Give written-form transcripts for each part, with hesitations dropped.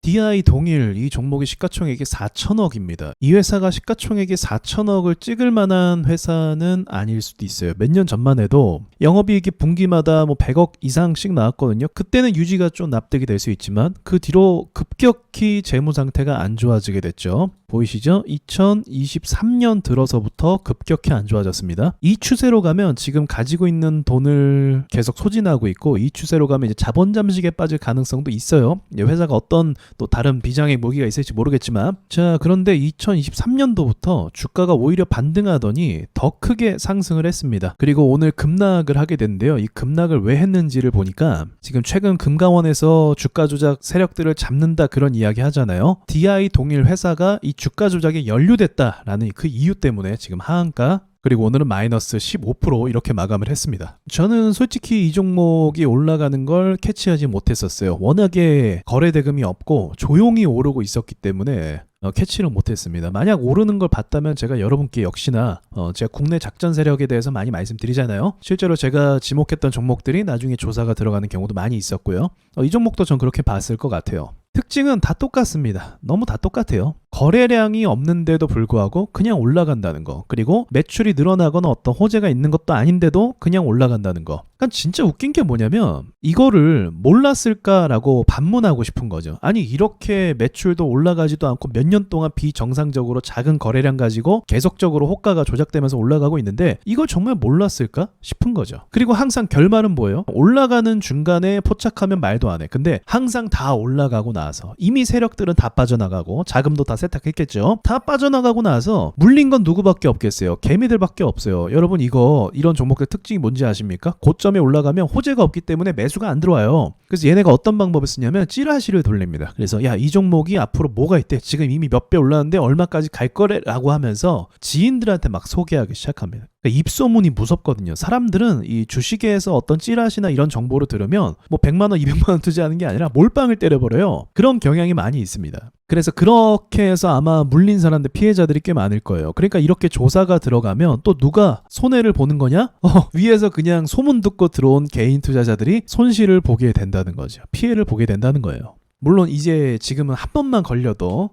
DI 동일 이 종목의 시가총액이 4천억입니다. 이 회사가 시가총액이 4천억을 찍을 만한 회사는 아닐 수도 있어요. 몇 년 전만 해도 영업이익이 분기마다 뭐 100억 이상씩 나왔거든요. 그때는 유지가 좀 납득이 될 수 있지만 그 뒤로 급격히 재무 상태가 안 좋아지게 됐죠. 보이시죠? 2023년 들어서부터 급격히 안 좋아졌습니다. 이 추세로 가면 지금 가지고 있는 돈을 계속 소진하고 있고, 이 추세로 가면 이제 자본 잠식에 빠질 가능성도 있어요. 회사가 어떤 또 다른 비장의 무기가 있을지 모르겠지만, 자, 그런데 2023년도부터 주가가 오히려 반등하더니 더 크게 상승을 했습니다. 그리고 오늘 급락을 하게 됐는데요. 이 급락을 왜 했는지를 보니까 지금 최근 금감원에서 주가 조작 세력들을 잡는다 그런 이야기 하잖아요. DI 동일 회사가 이 주가 조작에 연루됐다라는 그 이유 때문에 지금 하한가, 그리고 오늘은 마이너스 15% 이렇게 마감을 했습니다. 저는 솔직히 이 종목이 올라가는 걸 캐치하지 못했었어요. 워낙에 거래 대금이 없고 조용히 오르고 있었기 때문에 캐치를 못했습니다. 만약 오르는 걸 봤다면 제가 여러분께 역시나 제가 국내 작전 세력에 대해서 많이 말씀드리잖아요. 실제로 제가 지목했던 종목들이 나중에 조사가 들어가는 경우도 많이 있었고요. 이 종목도 전 그렇게 봤을 것 같아요. 특징은 다 똑같습니다. 너무 다 똑같아요. 거래량이 없는데도 불구하고 그냥 올라간다는 거, 그리고 매출이 늘어나거나 어떤 호재가 있는 것도 아닌데도 그냥 올라간다는 거. 그러니까 진짜 웃긴 게 뭐냐면 이거를 몰랐을까라고 반문하고 싶은 거죠. 아니, 이렇게 매출도 올라가지도 않고 몇 년 동안 비정상적으로 작은 거래량 가지고 계속적으로 호가가 조작되면서 올라가고 있는데 이걸 정말 몰랐을까 싶은 거죠. 그리고 항상 결말은 뭐예요? 올라가는 중간에 포착하면 말도 안 해. 근데 항상 다 올라가고 나서 이미 세력들은 다 빠져나가고 자금도 다 세탁했겠죠. 다 빠져나가고 나서 물린 건 누구밖에 없겠어요? 개미들밖에 없어요. 여러분, 이런 종목들 특징이 뭔지 아십니까? 고점에 올라가면 호재가 없기 때문에 매수가 안 들어와요. 그래서 얘네가 어떤 방법을 쓰냐면 찌라시를 돌립니다. 그래서 야, 이 종목이 앞으로 뭐가 있대, 지금 이미 몇 배 올랐는데 얼마까지 갈 거래라고 하면서 지인들한테 막 소개하기 시작합니다. 그러니까 입소문이 무섭거든요. 사람들은 이 주식에서 어떤 찌라시나 이런 정보를 들으면 뭐 100만 원, 200만 원 투자하는 게 아니라 몰빵을 때려버려요. 그런 경향이 많이 있습니다. 그래서 그렇게 해서 아마 물린 사람들, 피해자들이 꽤 많을 거예요. 그러니까 이렇게 조사가 들어가면 또 누가 손해를 보는 거냐? 위에서 그냥 소문 듣고 들어온 개인 투자자들이 손실을 보게 된다는 거죠. 피해를 보게 된다는 거예요. 물론 이제 지금은 한 번만 걸려도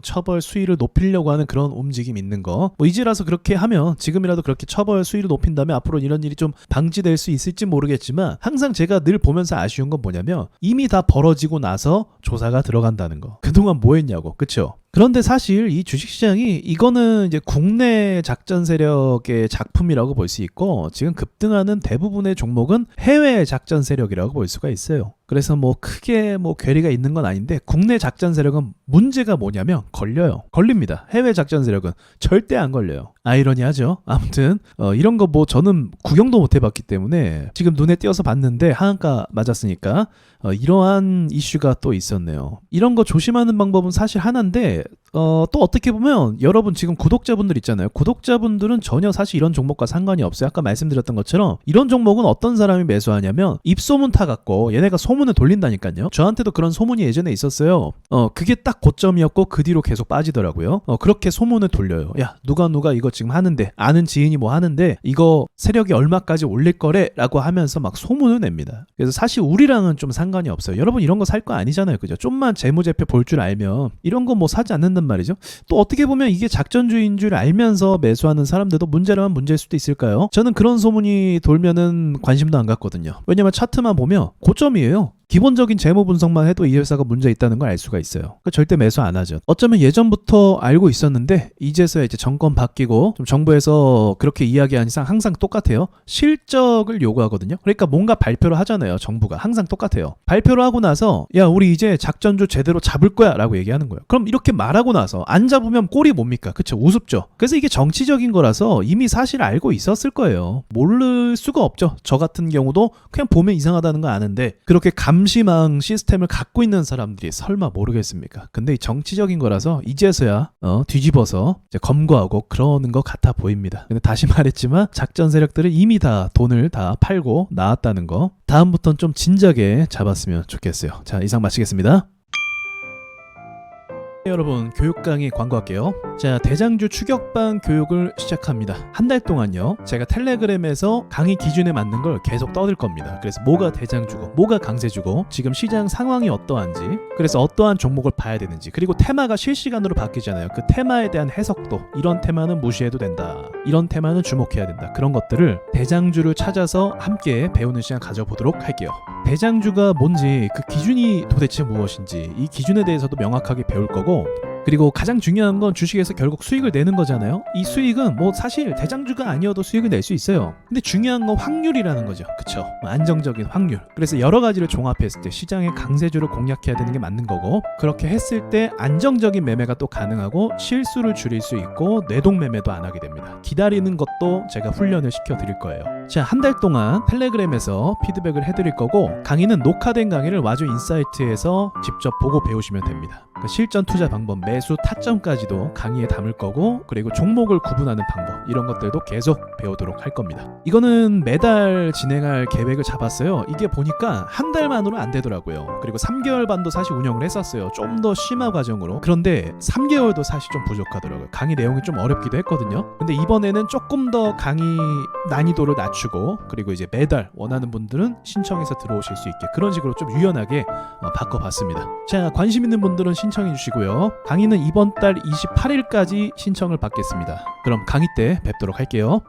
처벌 수위를 높이려고 하는 그런 움직임이 있는 거, 뭐 이제라서 그렇게 하면 지금이라도 그렇게 처벌 수위를 높인다면 앞으로 이런 일이 좀 방지될 수 있을지 모르겠지만, 항상 제가 늘 보면서 아쉬운 건 뭐냐면 이미 다 벌어지고 나서 조사가 들어간다는 거. 그동안 뭐 했냐고. 그쵸? 그런데 사실 이 주식시장이 이거는 이제 국내 작전 세력의 작품이라고 볼 수 있고, 지금 급등하는 대부분의 종목은 해외 작전 세력이라고 볼 수가 있어요. 그래서 뭐 크게 뭐 괴리가 있는 건 아닌데, 국내 작전 세력은 문제가 뭐냐면 걸립니다. 해외 작전 세력은 절대 안 걸려요. 아이러니하죠. 아무튼 이런 거 뭐 저는 구경도 못 해봤기 때문에 지금 눈에 띄어서 봤는데 하한가 맞았으니까 이러한 이슈가 또 있었네요. 이런 거 조심하는 방법은 사실 하나인데, 또 어떻게 보면 여러분 지금 구독자분들 있잖아요. 구독자분들은 전혀 사실 이런 종목과 상관이 없어요. 아까 말씀드렸던 것처럼 이런 종목은 어떤 사람이 매수하냐면 입소문 타갖고 얘네가 소문을 돌린다니까요. 저한테도 그런 소문이 예전에 있었어요. 그게 딱 고점이었고 그 뒤로 계속 빠지더라고요. 그렇게 소문을 돌려요. 야, 누가 이거 지금 하는데, 아는 지인이 뭐 하는데 이거 세력이 얼마까지 올릴 거래 라고 하면서 막 소문을 냅니다. 그래서 사실 우리랑은 좀 상관이 없어요. 여러분 이런 거 살 거 아니잖아요. 그죠? 좀만 재무제표 볼 줄 알면 이런 거 뭐 사지 않는단 말이죠. 또 어떻게 보면 이게 작전주의인 줄 알면서 매수하는 사람들도 문제라면 문제일 수도 있을까요? 저는 그런 소문이 돌면은 관심도 안 갖거든요. 왜냐면 차트만 보면 고점이에요. 기본적인 재무 분석만 해도 이 회사가 문제 있다는 걸 알 수가 있어요. 그러니까 절대 매수 안 하죠. 어쩌면 예전부터 알고 있었는데 이제서야 이제 정권 바뀌고 좀 정부에서 그렇게 이야기하는 이상 항상 똑같아요. 실적을 요구하거든요. 그러니까 뭔가 발표를 하잖아요. 정부가 항상 똑같아요. 발표를 하고 나서 야, 우리 이제 작전주 제대로 잡을 거야 라고 얘기하는 거예요. 그럼 이렇게 말하고 나서 안 잡으면 꼴이 뭡니까? 그쵸? 우습죠. 그래서 이게 정치적인 거라서 이미 사실 알고 있었을 거예요. 모를 수가 없죠. 저 같은 경우도 그냥 보면 이상하다는 거 아는데 그렇게 감시망 시스템을 갖고 있는 사람들이 설마 모르겠습니까? 근데 이 정치적인 거라서 이제서야 뒤집어서 이제 검거하고 그러는 것 같아 보입니다. 근데 다시 말했지만 작전 세력들은 이미 다 돈을 다 팔고 나왔다는 거, 다음부터는 좀 진작에 잡았으면 좋겠어요. 자, 이상 마치겠습니다. 여러분, 교육 강의 광고할게요. 자, 대장주 추격반 교육을 시작합니다. 한 달 동안요, 제가 텔레그램에서 강의 기준에 맞는 걸 계속 떠들 겁니다. 그래서 뭐가 대장주고 뭐가 강세주고 지금 시장 상황이 어떠한지, 그래서 어떠한 종목을 봐야 되는지, 그리고 테마가 실시간으로 바뀌잖아요. 그 테마에 대한 해석도, 이런 테마는 무시해도 된다, 이런 테마는 주목해야 된다, 그런 것들을 대장주를 찾아서 함께 배우는 시간 가져보도록 할게요. 대장주가 뭔지, 그 기준이 도대체 무엇인지, 이 기준에 대해서도 명확하게 배울 거고, 그리고 가장 중요한 건 주식에서 결국 수익을 내는 거잖아요. 이 수익은 뭐 사실 대장주가 아니어도 수익을 낼 수 있어요. 근데 중요한 건 확률이라는 거죠. 그쵸? 안정적인 확률. 그래서 여러 가지를 종합했을 때 시장의 강세주를 공략해야 되는 게 맞는 거고, 그렇게 했을 때 안정적인 매매가 또 가능하고 실수를 줄일 수 있고 뇌동 매매도 안 하게 됩니다. 기다리는 것도 제가 훈련을 시켜 드릴 거예요. 자, 한 달 동안 텔레그램에서 피드백을 해드릴 거고, 강의는 녹화된 강의를 와주 인사이트에서 직접 보고 배우시면 됩니다. 그러니까 실전 투자 방법, 매수 타점까지도 강의에 담을 거고, 그리고 종목을 구분하는 방법, 이런 것들도 계속 배우도록 할 겁니다. 이거는 매달 진행할 계획을 잡았어요. 이게 보니까 한 달만으로 안 되더라고요. 그리고 3개월 반도 사실 운영을 했었어요. 좀 더 심화 과정으로. 그런데 3개월도 사실 좀 부족하더라고요. 강의 내용이 좀 어렵기도 했거든요. 근데 이번에는 조금 더 강의 난이도를 낮추고, 그리고 이제 매달 원하는 분들은 신청해서 들어오실 수 있게 그런 식으로 좀 유연하게 바꿔봤습니다. 자, 관심 있는 분들은 신청해 주시고요. 강의는 이번 달 28일까지 신청을 받겠습니다. 그럼 강의 때 뵙도록 할게요.